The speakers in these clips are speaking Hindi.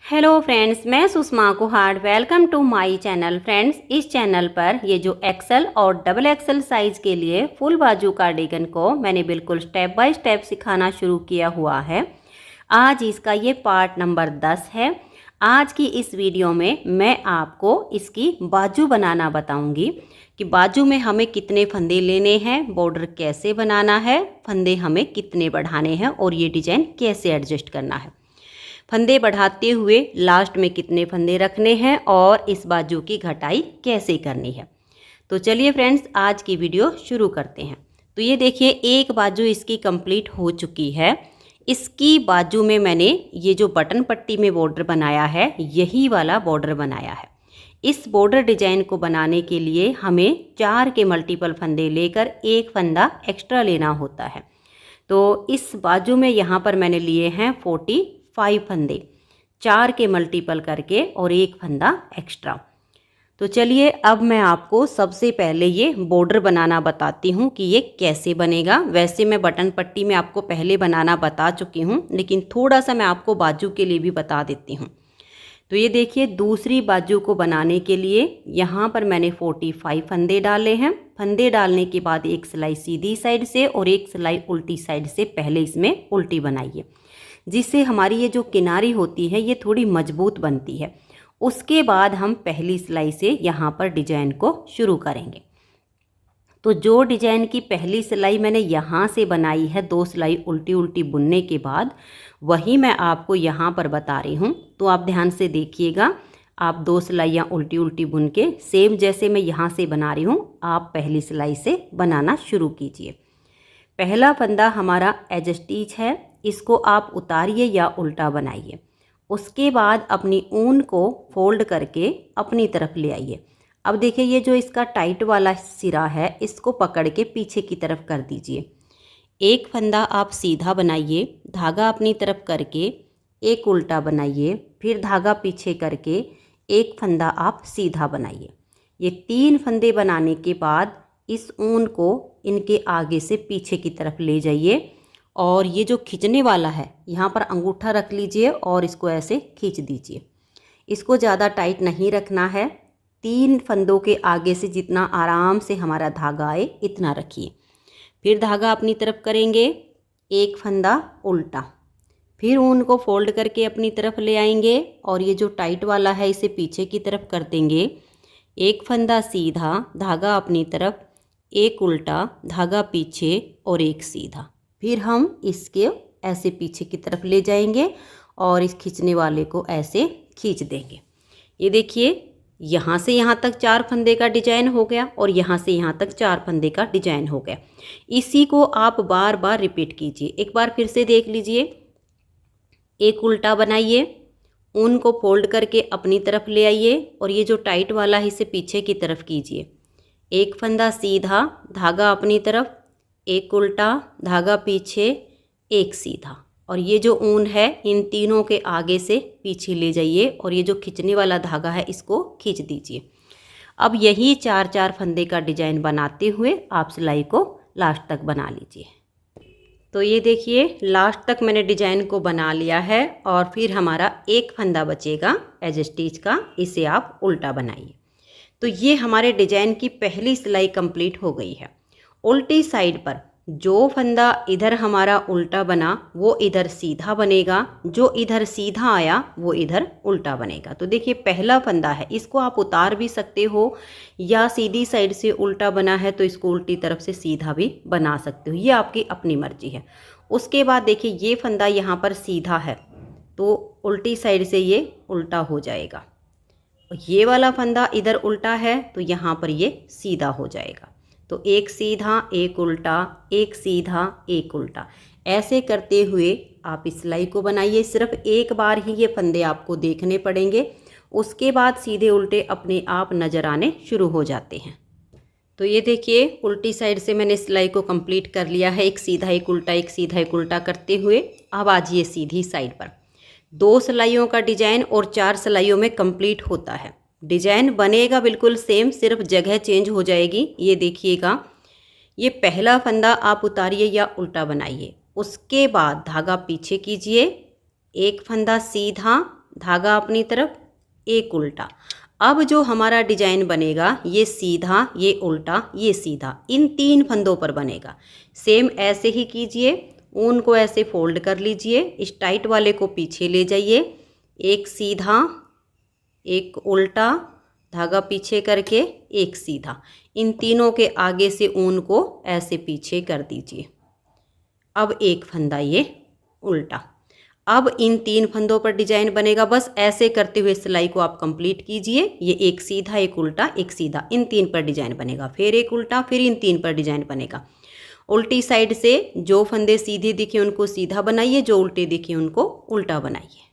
हेलो फ्रेंड्स, मैं Sushma Kuhad. Welcome to my channel. Friends, इस चैनल पर ये जो एक्सेल और डबल एक्सेल साइज़ के लिए फुल बाजू कार्डिगन को मैंने बिल्कुल स्टेप बाय स्टेप सिखाना शुरू किया हुआ है। आज इसका ये पार्ट नंबर 10 है। आज की इस वीडियो में मैं आपको इसकी बाजू बनाना बताऊंगी कि बाजू में हमें कितने फंदे लेने हैं, बॉर्डर कैसे बनाना है, फंदे हमें कितने बढ़ाने हैं और ये डिज़ाइन कैसे एडजस्ट करना है, फंदे बढ़ाते हुए लास्ट में कितने फंदे रखने हैं और इस बाजू की घटाई कैसे करनी है। तो चलिए फ्रेंड्स, आज की वीडियो शुरू करते हैं। तो ये देखिए, एक बाजू इसकी कंप्लीट हो चुकी है। इसकी बाजू में मैंने ये जो बटन पट्टी में बॉर्डर बनाया है, यही वाला बॉर्डर बनाया है। इस बॉर्डर डिजाइन को बनाने के लिए हमें 4 के मल्टीपल फंदे लेकर एक फंदा एक्स्ट्रा लेना होता है। तो इस बाजू में यहाँ पर मैंने लिए हैं 45 फंदे, 4 के मल्टीपल करके और एक फंदा एक्स्ट्रा। तो चलिए, अब मैं आपको सबसे पहले ये बॉर्डर बनाना बताती हूँ कि ये कैसे बनेगा। वैसे मैं बटन पट्टी में आपको पहले बनाना बता चुकी हूँ, लेकिन थोड़ा सा मैं आपको बाजू के लिए भी बता देती हूँ। तो ये देखिए, दूसरी बाजू को बनाने के लिए यहाँ पर मैंने 45 फंदे डाले हैं। फंदे डालने के बाद एक सिलाई सीधी साइड से और एक सिलाई उल्टी साइड से पहले इसमें उल्टी बनाइए, जिससे हमारी ये जो किनारी होती है ये थोड़ी मजबूत बनती है। उसके बाद हम पहली सिलाई से यहाँ पर डिजाइन को शुरू करेंगे। तो जो डिजाइन की पहली सिलाई मैंने यहाँ से बनाई है, 2 सिलाई उल्टी उल्टी बुनने के बाद, वही मैं आपको यहाँ पर बता रही हूँ। तो आप ध्यान से देखिएगा। आप 2 सिलाइयाँ उल्टी उल्टी बुन के सेम जैसे मैं यहाँ से बना रही हूँ, आप पहली सिलाई से बनाना शुरू कीजिए। पहला फंदा हमारा एज स्टिच है, इसको आप उतारिए या उल्टा बनाइए। उसके बाद अपनी ऊन को फोल्ड करके अपनी तरफ ले आइए। अब देखिए, ये जो इसका टाइट वाला सिरा है, इसको पकड़ के पीछे की तरफ कर दीजिए। एक फंदा आप सीधा बनाइए, धागा अपनी तरफ करके एक उल्टा बनाइए, फिर धागा पीछे करके एक फंदा आप सीधा बनाइए। ये 3 फंदे बनाने के बाद इस ऊन को इनके आगे से पीछे की तरफ ले जाइए और ये जो खींचने वाला है, यहाँ पर अंगूठा रख लीजिए और इसको ऐसे खींच दीजिए। इसको ज़्यादा टाइट नहीं रखना है। 3 फंदों के आगे से जितना आराम से हमारा धागा आए इतना रखिए। फिर धागा अपनी तरफ करेंगे, एक फंदा उल्टा, फिर ऊन को फोल्ड करके अपनी तरफ ले आएंगे और ये जो टाइट वाला है इसे पीछे की तरफ कर देंगे। एक फंदा सीधा, धागा अपनी तरफ, एक उल्टा, धागा पीछे और एक सीधा। फिर हम इसके ऐसे पीछे की तरफ ले जाएंगे और इस खींचने वाले को ऐसे खींच देंगे। ये देखिए, यहाँ से यहाँ तक 4 फंदे का डिजाइन हो गया और यहाँ से यहाँ तक 4 फंदे का डिजाइन हो गया। इसी को आप बार बार रिपीट कीजिए। एक बार फिर से देख लीजिए। एक उल्टा बनाइए, ऊन को फोल्ड करके अपनी तरफ ले आइए और ये जो टाइट वाला है इसे पीछे की तरफ कीजिए। एक फंदा सीधा, धागा अपनी तरफ, एक उल्टा, धागा पीछे, एक सीधा, और ये जो ऊन है इन तीनों के आगे से पीछे ले जाइए और ये जो खींचने वाला धागा है इसको खींच दीजिए। अब यही 4-4 फंदे का डिजाइन बनाते हुए आप सिलाई को लास्ट तक बना लीजिए। तो ये देखिए, लास्ट तक मैंने डिजाइन को बना लिया है और फिर हमारा एक फंदा बचेगा एज स्टिच का, इसे आप उल्टा बनाइए। तो ये हमारे डिजाइन की पहली सिलाई कंप्लीट हो गई है। उल्टी साइड पर जो फंदा इधर हमारा उल्टा बना वो इधर सीधा बनेगा, जो इधर सीधा आया वो इधर उल्टा बनेगा। तो देखिए, पहला फंदा है, इसको आप उतार भी सकते हो या सीधी साइड से उल्टा बना है तो इसको उल्टी तरफ से सीधा भी बना सकते हो, ये आपकी अपनी मर्जी है। उसके बाद देखिए, ये फंदा यहाँ पर सीधा है तो उल्टी साइड से ये उल्टा हो जाएगा। ये वाला फंदा इधर उल्टा है तो यहाँ पर ये सीधा हो जाएगा। तो एक सीधा, एक उल्टा, एक सीधा, एक उल्टा, ऐसे करते हुए आप इस सिलाई को बनाइए। सिर्फ एक बार ही ये फंदे आपको देखने पड़ेंगे, उसके बाद सीधे उल्टे अपने आप नज़र आने शुरू हो जाते हैं। तो ये देखिए, उल्टी साइड से मैंने सिलाई को कंप्लीट कर लिया है, एक सीधा एक उल्टा, एक सीधा एक उल्टा करते हुए। अब आ जाइए सीधी साइड पर। 2 सिलाइयों का डिजाइन और 4 सिलाइयों में कंप्लीट होता है। डिजाइन बनेगा बिल्कुल सेम, सिर्फ जगह चेंज हो जाएगी। ये देखिएगा, ये पहला फंदा आप उतारिए या उल्टा बनाइए। उसके बाद धागा पीछे कीजिए, एक फंदा सीधा, धागा अपनी तरफ, एक उल्टा। अब जो हमारा डिजाइन बनेगा ये सीधा, ये उल्टा, ये सीधा, इन 3 फंदों पर बनेगा। सेम ऐसे ही कीजिए, ऊन को ऐसे फोल्ड कर लीजिए, इस टाइट वाले को पीछे ले जाइए, एक सीधा, एक उल्टा, धागा पीछे करके एक सीधा, इन तीनों के आगे से ऊन को ऐसे पीछे कर दीजिए। अब एक फंदा ये उल्टा। अब इन 3 फंदों पर डिजाइन बनेगा। बस ऐसे करते हुए सिलाई को आप कंप्लीट कीजिए। ये एक सीधा, एक उल्टा, एक सीधा, इन 3 पर डिजाइन बनेगा, फिर एक उल्टा, फिर इन 3 पर डिजाइन बनेगा। उल्टी साइड से जो फंदे सीधे दिखे उनको सीधा बनाइए, जो उल्टे दिखे उनको उल्टा बनाइए।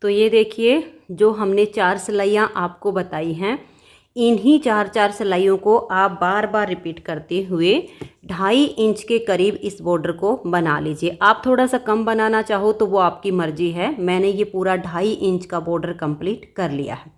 तो ये देखिए, जो हमने 4 सिलाइयाँ आपको बताई हैं, इन्हीं 4 सिलाइयों को आप बार बार रिपीट करते हुए 2.5 इंच के करीब इस बॉर्डर को बना लीजिए। आप थोड़ा सा कम बनाना चाहो तो वो आपकी मर्जी है। मैंने ये पूरा 2.5 इंच का बॉर्डर कंप्लीट कर लिया है।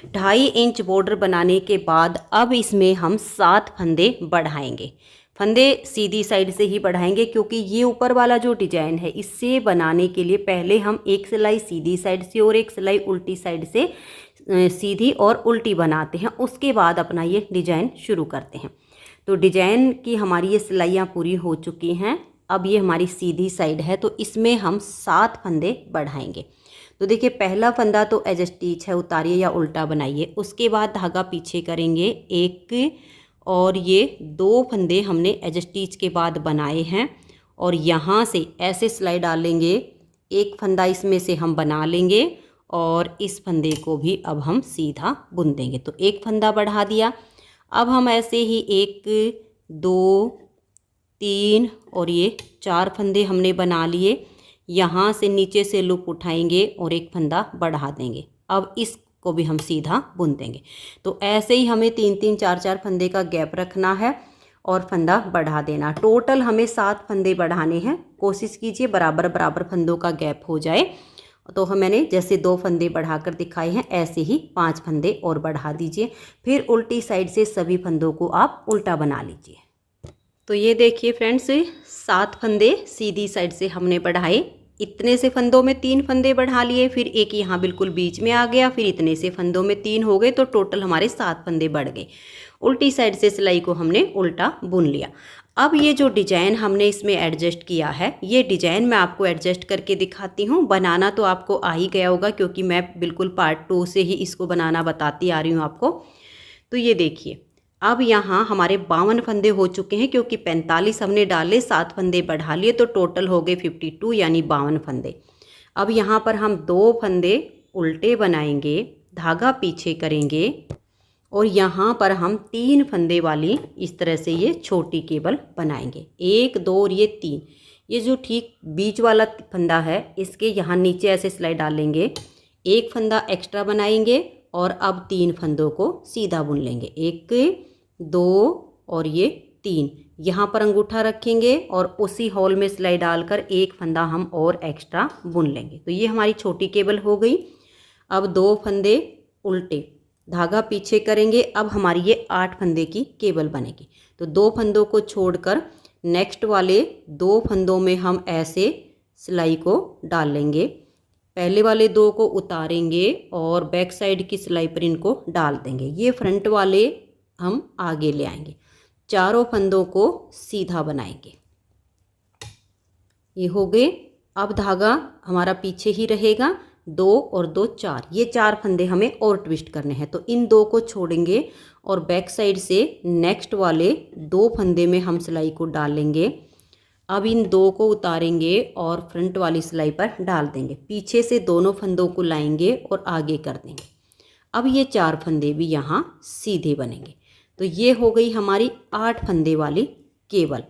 2.5 इंच बॉर्डर बनाने के बाद अब इसमें हम 7 फंदे बढ़ाएंगे। फंदे सीधी साइड से ही बढ़ाएंगे, क्योंकि ये ऊपर वाला जो डिजाइन है इससे बनाने के लिए पहले हम एक सिलाई सीधी साइड से और एक सिलाई उल्टी साइड से सीधी और उल्टी बनाते हैं, उसके बाद अपना ये डिजाइन शुरू करते हैं। तो डिजाइन की हमारी ये सिलाइयाँ पूरी हो चुकी हैं। अब ये हमारी सीधी साइड है, तो इसमें हम 7 फंदे बढ़ाएंगे। तो देखिए, पहला फंदा तो एज स्टिच है, उतारिए या उल्टा बनाइए। उसके बाद धागा पीछे करेंगे एक, और ये 2 फंदे हमने एज स्टिच के बाद बनाए हैं, और यहाँ से ऐसे सिलाई डालेंगे, एक फंदा इसमें से हम बना लेंगे और इस फंदे को भी अब हम सीधा बुन देंगे। तो एक फंदा बढ़ा दिया। अब हम ऐसे ही 1, 2, 3 और ये 4 फंदे हमने बना लिए। यहाँ से नीचे से लूप उठाएंगे और एक फंदा बढ़ा देंगे। अब इसको भी हम सीधा बुन देंगे। तो ऐसे ही हमें 3-3, 4-4 फंदे का गैप रखना है और फंदा बढ़ा देना। टोटल हमें 7 फंदे बढ़ाने हैं। कोशिश कीजिए बराबर बराबर फंदों का गैप हो जाए। तो मैंने जैसे 2 फंदे बढ़ाकर दिखाए हैं, ऐसे ही 5 फंदे और बढ़ा दीजिए। फिर उल्टी साइड से सभी फंदों को आप उल्टा बना लीजिए। तो ये देखिए फ्रेंड्स, 7 फंदे सीधी साइड से हमने बढ़ाए। इतने से फंदों में 3 फंदे बढ़ा लिए, फिर एक यहाँ बिल्कुल बीच में आ गया, फिर इतने से फंदों में 3 हो गए, तो टोटल हमारे 7 फंदे बढ़ गए। उल्टी साइड से सिलाई को हमने उल्टा बुन लिया। अब ये जो डिजाइन हमने इसमें एडजस्ट किया है, ये डिजाइन मैं आपको एडजस्ट करके दिखाती हूँ। बनाना तो आपको आ ही गया होगा, क्योंकि मैं बिल्कुल पार्ट 2 से ही इसको बनाना बताती आ रही हूँ आपको। तो ये देखिए, अब यहाँ हमारे 52 फंदे हो चुके हैं, क्योंकि 45 हमने डाले, 7 फंदे बढ़ा लिए, तो टोटल हो गए 52 यानी 52 फंदे। अब यहाँ पर हम 2 फंदे उल्टे बनाएंगे, धागा पीछे करेंगे और यहाँ पर हम 3 फंदे वाली इस तरह से ये छोटी केबल बनाएंगे। 1, 2 और ये 3। ये जो ठीक बीच वाला फंदा है, इसके यहाँ नीचे ऐसे सिलाई डालेंगे, एक फंदा एक्स्ट्रा बनाएंगे और अब 3 फंदों को सीधा बुन लेंगे। 1, 2 और ये 3। यहाँ पर अंगूठा रखेंगे और उसी होल में सिलाई डालकर एक फंदा हम और एक्स्ट्रा बुन लेंगे। तो ये हमारी छोटी केबल हो गई। अब 2 फंदे उल्टे, धागा पीछे करेंगे। अब हमारी ये 8 फंदे की केबल बनेगी। तो 2 फंदों को छोड़कर नेक्स्ट वाले 2 फंदों में हम ऐसे सिलाई को डाल लेंगे। पहले वाले 2 को उतारेंगे और बैक साइड की सिलाई पर इनको डाल देंगे। ये फ्रंट वाले हम आगे ले आएंगे। चारों फंदों को सीधा बनाएंगे। ये हो गए। अब धागा हमारा पीछे ही रहेगा। 2 और 2 4, ये 4 फंदे हमें और ट्विस्ट करने हैं। तो इन 2 को छोड़ेंगे और बैक साइड से नेक्स्ट वाले 2 फंदे में हम सिलाई को डालेंगे। अब इन 2 को उतारेंगे और फ्रंट वाली सिलाई पर डाल देंगे। पीछे से दोनों फंदों को लाएंगे और आगे कर देंगे। अब ये 4 फंदे भी यहाँ सीधे बनेंगे। तो ये हो गई हमारी 8 फंदे वाली केबल।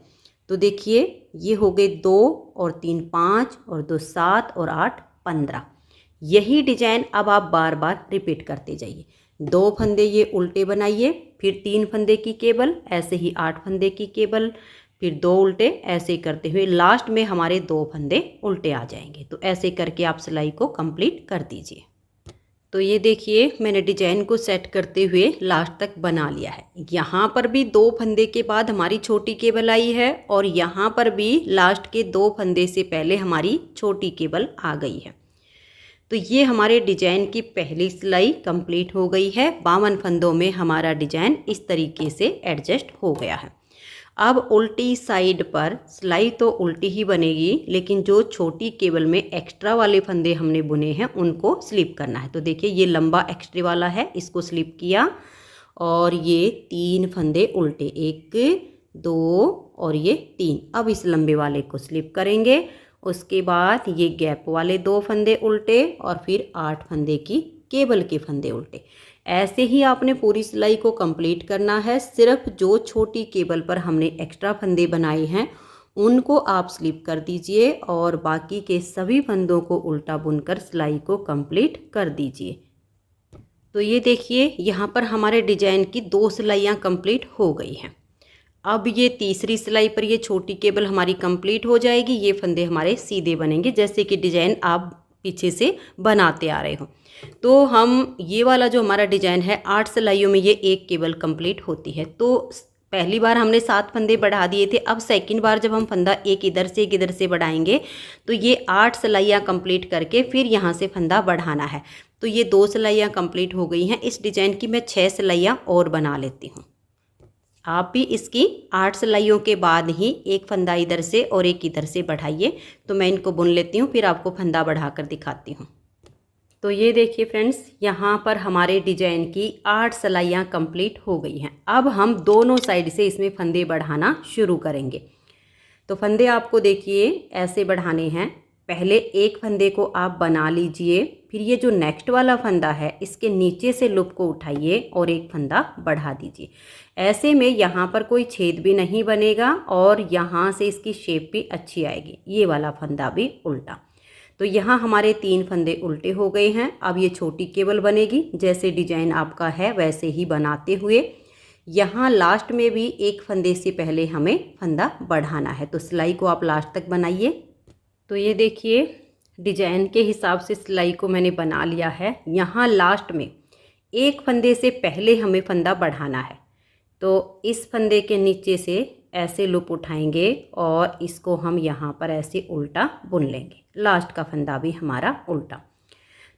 तो देखिए, ये हो गए 2 और 3 5 और 2 7 और 8 15। यही डिजाइन अब आप बार बार रिपीट करते जाइए। 2 फंदे ये उल्टे बनाइए, फिर 3 फंदे की केबल, ऐसे ही 8 फंदे की केबल, फिर 2 उल्टे, ऐसे करते हुए लास्ट में हमारे 2 फंदे उल्टे आ जाएंगे। तो ऐसे करके आप सिलाई को कंप्लीट कर दीजिए। तो ये देखिए, मैंने डिजाइन को सेट करते हुए लास्ट तक बना लिया है। यहाँ पर भी 2 फंदे के बाद हमारी छोटी केबल आई है और यहाँ पर भी लास्ट के 2 फंदे से पहले हमारी छोटी केबल आ गई है। तो ये हमारे डिजाइन की पहली सिलाई कंप्लीट हो गई है। 52 फंदों में हमारा डिजाइन इस तरीके से एडजस्ट हो गया है। अब उल्टी साइड पर सिलाई तो उल्टी ही बनेगी, लेकिन जो छोटी केबल में एक्स्ट्रा वाले फंदे हमने बुने हैं उनको स्लिप करना है। तो देखिए ये लंबा एक्स्ट्रा वाला है, इसको स्लिप किया और ये 3 फंदे उल्टे, 1 2 और ये 3। अब इस लंबे वाले को स्लिप करेंगे। उसके बाद ये गैप वाले 2 फंदे उल्टे और फिर 8 फंदे की केबल के फंदे उल्टे। ऐसे ही आपने पूरी सिलाई को कंप्लीट करना है। सिर्फ जो छोटी केबल पर हमने एक्स्ट्रा फंदे बनाए हैं उनको आप स्लिप कर दीजिए और बाकी के सभी फंदों को उल्टा बुनकर सिलाई को कंप्लीट कर दीजिए। तो ये देखिए यहाँ पर हमारे डिजाइन की 2 सिलाइयाँ कंप्लीट हो गई हैं। अब ये तीसरी सिलाई पर ये छोटी केबल हमारी कंप्लीट हो जाएगी। ये फंदे हमारे सीधे बनेंगे जैसे कि डिजाइन आप पीछे से बनाते आ रहे हो। तो हम ये वाला जो हमारा डिजाइन है 8 सिलाइयों में ये एक केबल कंप्लीट होती है। तो पहली बार हमने 7 फंदे बढ़ा दिए थे। अब सेकंड बार जब हम फंदा एक इधर से बढ़ाएंगे तो ये 8 सिलाइयाँ कंप्लीट करके फिर यहाँ से फंदा बढ़ाना है। तो ये 2 सिलाइयाँ कंप्लीट हो गई हैं। इस डिजाइन की मैं 6 सिलाइयाँ और बना लेती हूँ। आप भी इसकी 8 सिलाइयों के बाद ही एक फंदा इधर से और एक इधर से बढ़ाइए। तो मैं इनको बुन लेती हूँ, फिर आपको फंदा बढ़ाकर दिखाती हूँ। तो ये देखिए फ्रेंड्स, यहाँ पर हमारे डिजाइन की 8 सिलाइयाँ कंप्लीट हो गई हैं। अब हम दोनों साइड से इसमें फंदे बढ़ाना शुरू करेंगे। तो फंदे आपको देखिए ऐसे बढ़ाने हैं। पहले एक फंदे को आप बना लीजिए, फिर ये जो नेक्स्ट वाला फंदा है इसके नीचे से लूप को उठाइए और एक फंदा बढ़ा दीजिए। ऐसे में यहाँ पर कोई छेद भी नहीं बनेगा और यहाँ से इसकी शेप भी अच्छी आएगी। ये वाला फंदा भी उल्टा। तो यहाँ हमारे 3 फंदे उल्टे हो गए हैं। अब ये छोटी केबल बनेगी, जैसे डिजाइन आपका है वैसे ही बनाते हुए यहाँ लास्ट में भी एक फंदे से पहले हमें फंदा बढ़ाना है। तो सिलाई को आप लास्ट तक बनाइए। तो ये देखिए डिजाइन के हिसाब से सिलाई को मैंने बना लिया है। यहाँ लास्ट में एक फंदे से पहले हमें फंदा बढ़ाना है। तो इस फंदे के नीचे से ऐसे लूप उठाएंगे और इसको हम यहाँ पर ऐसे उल्टा बुन लेंगे। लास्ट का फंदा भी हमारा उल्टा।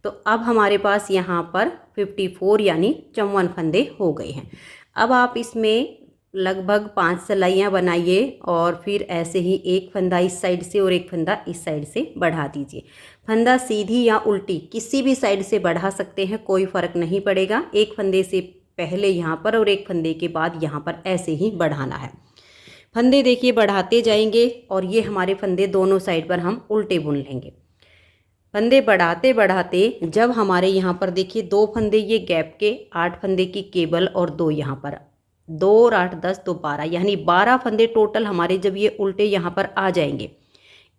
तो अब हमारे पास यहाँ पर 54 यानी 54 फंदे हो गए हैं। अब आप इसमें लगभग 5 सिलाइयाँ बनाइए और फिर ऐसे ही एक फंदा इस साइड से और एक फंदा इस साइड से बढ़ा दीजिए। फंदा सीधी या उल्टी किसी भी साइड से बढ़ा सकते हैं, कोई फ़र्क नहीं पड़ेगा। एक फंदे से पहले यहाँ पर और एक फंदे के बाद यहाँ पर ऐसे ही बढ़ाना है। फंदे देखिए बढ़ाते जाएंगे और ये हमारे फंदे दोनों साइड पर हम उल्टे बुन लेंगे। फंदे बढ़ाते बढ़ाते जब हमारे यहाँ पर देखिए 2 फंदे ये गैप के 8 फंदे की केबल और 2 यहाँ पर 2 और 8 10 तो 12 यानी 12 फंदे टोटल हमारे जब ये उल्टे यहाँ पर आ जाएंगे।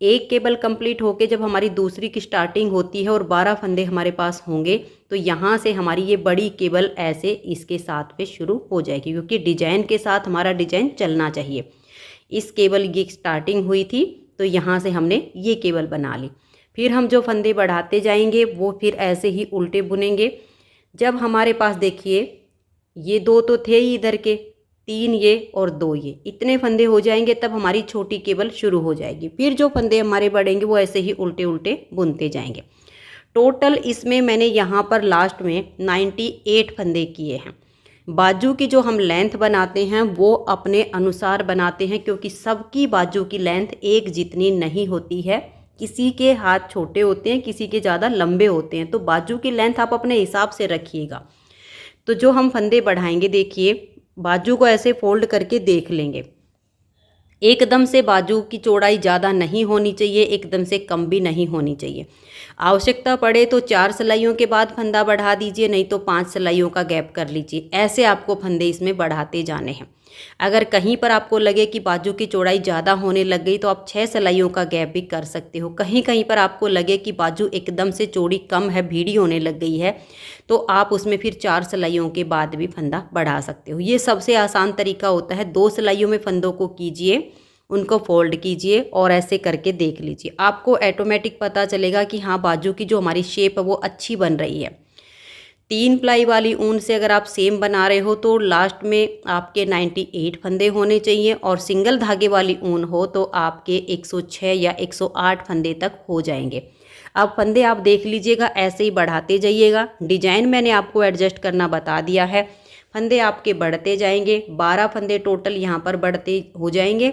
एक केबल कंप्लीट होके जब हमारी दूसरी की स्टार्टिंग होती है और 12 फंदे हमारे पास होंगे तो यहाँ से हमारी ये बड़ी केबल ऐसे इसके साथ पे शुरू हो जाएगी, क्योंकि डिजाइन के साथ हमारा डिजाइन चलना चाहिए। इस केबल की स्टार्टिंग हुई थी तो यहाँ से हमने ये केबल बना ली। फिर हम जो फंदे बढ़ाते जाएंगे वो फिर ऐसे ही उल्टे बुनेंगे। जब हमारे पास देखिए ये 2 तो थे ही इधर के, 3 ये और 2 ये, इतने फंदे हो जाएंगे तब हमारी छोटी केबल शुरू हो जाएगी। फिर जो फंदे हमारे बढ़ेंगे वो ऐसे ही उल्टे उल्टे बुनते जाएंगे। टोटल इसमें मैंने यहाँ पर लास्ट में 98 फंदे किए हैं। बाजू की जो हम लेंथ बनाते हैं वो अपने अनुसार बनाते हैं, क्योंकि सबकी बाजू की लेंथ एक जितनी नहीं होती है। किसी के हाथ छोटे होते हैं, किसी के ज़्यादा लंबे होते हैं। तो बाजू की लेंथ आप अपने हिसाब से रखिएगा। तो जो हम फंदे बढ़ाएंगे देखिए बाजू को ऐसे फोल्ड करके देख लेंगे। एकदम से बाजू की चौड़ाई ज़्यादा नहीं होनी चाहिए, एकदम से कम भी नहीं होनी चाहिए। आवश्यकता पड़े तो 4 सिलाइयों के बाद फंदा बढ़ा दीजिए, नहीं तो 5 सिलाइयों का गैप कर लीजिए। ऐसे आपको फंदे इसमें बढ़ाते जाने हैं। अगर कहीं पर आपको लगे कि बाजू की चौड़ाई ज़्यादा होने लग गई तो आप 6 सिलाइयों का गैप भी कर सकते हो। कहीं कहीं पर आपको लगे कि बाजू एकदम से चौड़ी कम है, भीड़ी होने लग गई है, तो आप उसमें फिर 4 सिलाइयों के बाद भी फंदा बढ़ा सकते हो। ये सबसे आसान तरीका होता है। 2 सिलाइयों में फंदों को कीजिए, उनको फोल्ड कीजिए और ऐसे करके देख लीजिए। आपको ऑटोमेटिक पता चलेगा कि हाँ बाजू की जो हमारी शेप है वो अच्छी बन रही है। 3 प्लाई वाली ऊन से अगर आप सेम बना रहे हो तो लास्ट में आपके 98 फंदे होने चाहिए, और सिंगल धागे वाली ऊन हो तो आपके 106 या 108 फंदे तक हो जाएंगे। अब फंदे आप देख लीजिएगा, ऐसे ही बढ़ाते जाइएगा। डिजाइन मैंने आपको एडजस्ट करना बता दिया है। फंदे आपके बढ़ते जाएंगे, 12 फंदे टोटल यहाँ पर बढ़ते हो जाएंगे,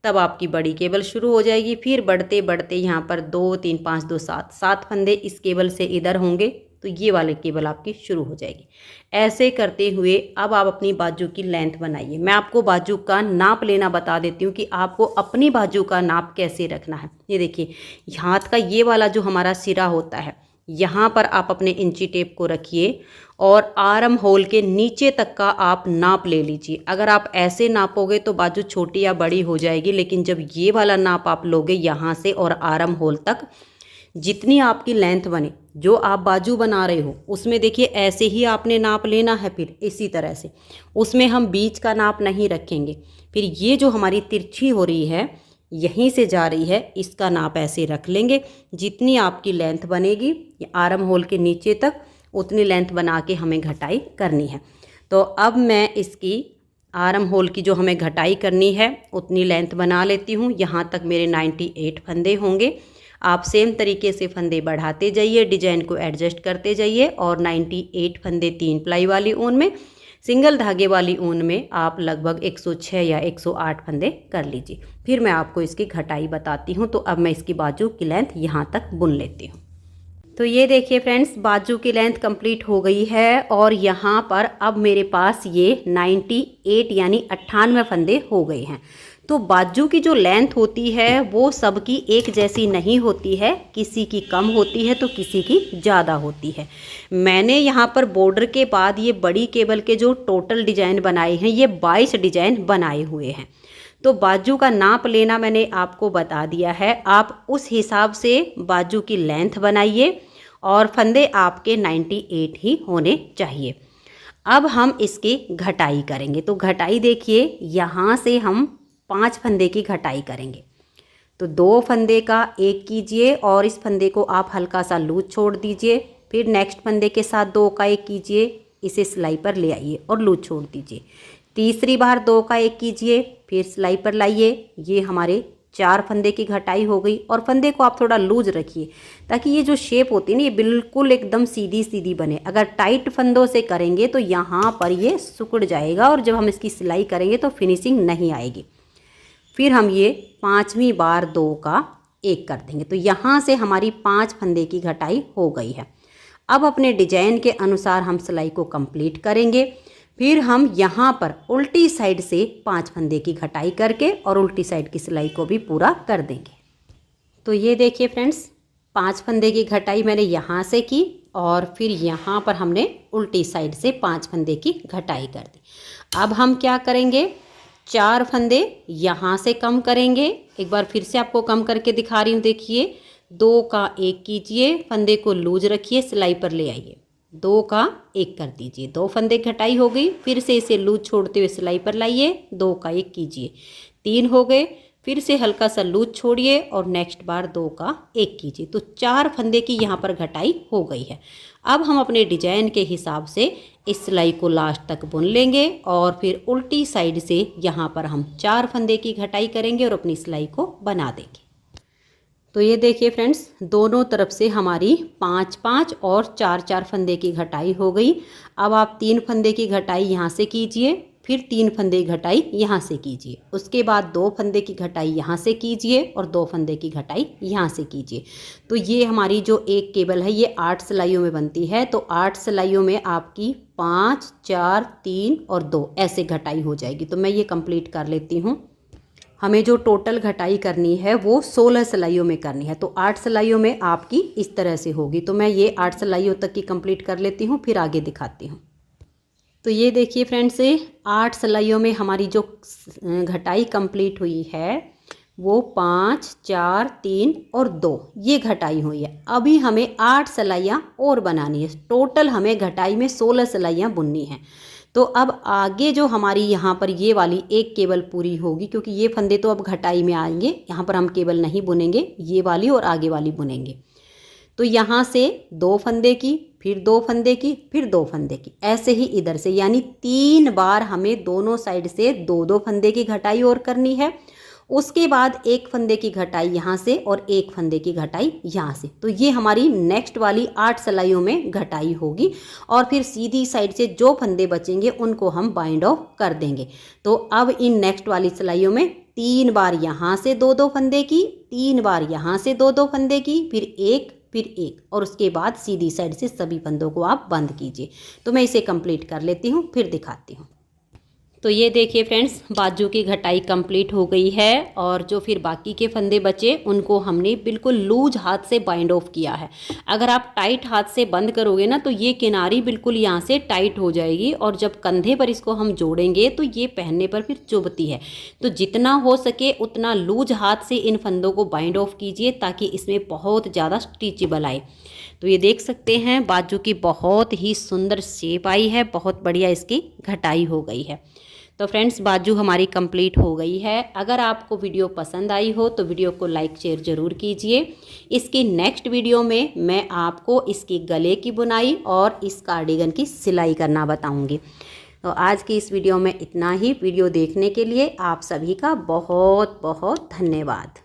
तब आपकी बड़ी केबल शुरू हो जाएगी। फिर बढ़ते बढ़ते यहाँ पर 2 3 5 2 7 फंदे इस केबल से इधर होंगे, तो ये वाली केबल आपकी शुरू हो जाएगी। ऐसे करते हुए अब आप अपनी बाजू की लेंथ बनाइए। मैं आपको बाजू का नाप लेना बता देती हूँ कि आपको अपनी बाजू का नाप कैसे रखना है। ये देखिए, हाथ का ये वाला जो हमारा सिरा होता है, यहाँ पर आप अपने इंची टेप को रखिए और आर्म होल के नीचे तक का आप नाप ले लीजिए। अगर आप ऐसे नापोगे तो बाजू छोटी या बड़ी हो जाएगी, लेकिन जब ये वाला नाप आप लोगे यहाँ से और आर्म होल तक, जितनी आपकी लेंथ बने, जो आप बाजू बना रहे हो उसमें देखिए ऐसे ही आपने नाप लेना है। फिर इसी तरह से उसमें हम बीच का नाप नहीं रखेंगे। फिर ये जो हमारी तिरछी हो रही है, यहीं से जा रही है, इसका नाप ऐसे रख लेंगे। जितनी आपकी लेंथ बनेगी आर्म होल के नीचे तक, उतनी लेंथ बना के हमें घटाई करनी है। तो अब मैं इसकी आर्म होल की जो हमें घटाई करनी है उतनी लेंथ बना लेती हूँ। यहाँ तक मेरे 98 फंदे होंगे। आप सेम तरीके से फंदे बढ़ाते जाइए, डिजाइन को एडजस्ट करते जाइए और 98 फंदे 3 प्लाई वाली ऊन में, सिंगल धागे वाली ऊन में आप लगभग 106 या 108 फंदे कर लीजिए। फिर मैं आपको इसकी घटाई बताती हूँ। तो अब मैं इसकी बाजू की लेंथ यहाँ तक बुन लेती हूँ। तो ये देखिए फ्रेंड्स, बाजू की लेंथ कंप्लीट हो गई है और यहाँ पर अब मेरे पास ये 98 यानी 98 फंदे हो गए हैं। तो बाजू की जो लेंथ होती है वो सबकी एक जैसी नहीं होती है, किसी की कम होती है तो किसी की ज़्यादा होती है। मैंने यहाँ पर बॉर्डर के बाद ये बड़ी केबल के जो टोटल डिजाइन बनाए हैं, ये 22 डिजाइन बनाए हुए हैं। तो बाजू का नाप लेना मैंने आपको बता दिया है। आप उस हिसाब से बाजू की लेंथ बनाइए और फंदे आपके 98 ही होने चाहिए। अब हम इसकी घटाई करेंगे। तो घटाई देखिए, यहाँ से हम 5 फंदे की घटाई करेंगे। तो 2 फंदे का 1 कीजिए और इस फंदे को आप हल्का सा लूज छोड़ दीजिए। फिर नेक्स्ट फंदे के साथ 2 का 1 कीजिए, इसे सिलाई पर ले आइए और लूज छोड़ दीजिए। तीसरी बार 2 का 1 कीजिए, फिर सिलाई पर लाइए। ये हमारे 4 फंदे की घटाई हो गई। और फंदे को आप थोड़ा लूज रखिए ताकि ये जो शेप होती है ना, ये बिल्कुल एकदम सीधी सीधी बने। अगर टाइट फंदों से करेंगे तो यहाँ पर ये सिकुड़ जाएगा और जब हम इसकी सिलाई करेंगे तो फिनिशिंग नहीं आएगी। फिर हम ये 5वीं बार 2 का 1 कर देंगे। तो यहाँ से हमारी 5 फंदे की घटाई हो गई है। अब अपने डिजाइन के अनुसार हम सिलाई को कंप्लीट करेंगे। फिर हम यहाँ पर उल्टी साइड से 5 फंदे की घटाई करके और उल्टी साइड की सिलाई को भी पूरा कर देंगे। तो ये देखिए फ्रेंड्स, 5 फंदे की घटाई मैंने यहाँ से की और फिर यहाँ पर हमने उल्टी साइड से 5 फंदे की घटाई कर दी। अब हम क्या करेंगे, 4 फंदे यहाँ से कम करेंगे। एक बार फिर से आपको कम करके दिखा रही हूँ। देखिए, 2 का 1 कीजिए, फंदे को लूज रखिए, सिलाई पर ले आइए, 2 का 1 कर दीजिए। 2 फंदे घटाई हो गई। फिर से इसे लूज छोड़ते हुए सिलाई पर लाइए, 2 का 1 कीजिए, 3 हो गए। फिर से हल्का सा लूज छोड़िए और नेक्स्ट बार 2 का 1 कीजिए। तो 4 फंदे की यहाँ पर घटाई हो गई है। अब हम अपने डिजाइन के हिसाब से इस सिलाई को लास्ट तक बुन लेंगे और फिर उल्टी साइड से यहाँ पर हम 4 फंदे की घटाई करेंगे और अपनी सिलाई को बना देंगे। तो ये देखिए फ्रेंड्स, दोनों तरफ से हमारी 5-5 और 4-4 फंदे की घटाई हो गई। अब आप 3 फंदे की घटाई यहाँ से कीजिए, फिर 3 फंदे की घटाई यहाँ से कीजिए, उसके बाद 2 फंदे की घटाई यहाँ से कीजिए और 2 फंदे की घटाई यहाँ से कीजिए। तो ये हमारी जो एक केबल है ये 8 सिलाइयों में बनती है। तो 8 सिलाइयों में आपकी 5, 4, 3 और 2 ऐसे घटाई हो जाएगी। तो मैं ये कंप्लीट कर लेती हूँ। हमें जो टोटल घटाई करनी है वो 16 सिलाइयों में करनी है। तो 8 सिलाइयों में आपकी इस तरह से होगी। तो मैं ये 8 सिलाइयों तक की कंप्लीट कर लेती हूँ, फिर आगे दिखाती हूँ। तो ये देखिए फ्रेंड्स, 8 सिलाइयों में हमारी जो घटाई कंप्लीट हुई है वो 5, 4, 3 और 2 ये घटाई हुई है। अभी हमें 8 सिलाइयाँ और बनानी है। टोटल हमें घटाई में 16 सिलाइयाँ बुननी हैं। तो अब आगे जो हमारी यहाँ पर ये वाली एक केबल पूरी होगी, क्योंकि ये फंदे तो अब घटाई में आएंगे, यहाँ पर हम केबल नहीं बुनेंगे, ये वाली और आगे वाली बुनेंगे। तो यहाँ से 2 फंदे की, फिर 2 फंदे की, फिर 2 फंदे की, ऐसे ही इधर से, यानी 3 बार हमें दोनों साइड से 2-2 फंदे की घटाई और करनी है। उसके बाद एक फंदे की घटाई यहाँ से और एक फंदे की घटाई यहाँ से। तो ये हमारी नेक्स्ट वाली 8 सिलाइयों में घटाई होगी और फिर सीधी साइड से जो फंदे बचेंगे उनको हम बाइंड ऑफ कर देंगे। तो अब इन नेक्स्ट वाली सिलाइयों में 3 बार यहाँ से 2-2 फंदे की, 3 बार यहाँ से 2-2 फंदे की, फिर एक और उसके बाद सीधी साइड से सभी फंदों को आप बंद कीजिए। तो मैं इसे कंप्लीट कर लेती हूँ, फिर दिखाती हूँ। तो ये देखिए फ्रेंड्स, बाजू की घटाई कंप्लीट हो गई है और जो फिर बाकी के फंदे बचे उनको हमने बिल्कुल लूज हाथ से बाइंड ऑफ किया है। अगर आप टाइट हाथ से बंद करोगे ना तो ये किनारी बिल्कुल यहाँ से टाइट हो जाएगी और जब कंधे पर इसको हम जोड़ेंगे तो ये पहनने पर फिर चुभती है। तो जितना हो सके उतना लूज हाथ से इन फंदों को बाइंड ऑफ कीजिए ताकि इसमें बहुत ज़्यादा स्टिचेबल आए। तो ये देख सकते हैं बाजू की बहुत ही सुंदर शेप आई है, बहुत बढ़िया इसकी घटाई हो गई है। तो फ्रेंड्स, बाजू हमारी कंप्लीट हो गई है। अगर आपको वीडियो पसंद आई हो तो वीडियो को लाइक शेयर ज़रूर कीजिए। इसकी नेक्स्ट वीडियो में मैं आपको इसकी गले की बुनाई और इस कार्डिगन की सिलाई करना बताऊंगी। तो आज की इस वीडियो में इतना ही। वीडियो देखने के लिए आप सभी का बहुत बहुत धन्यवाद।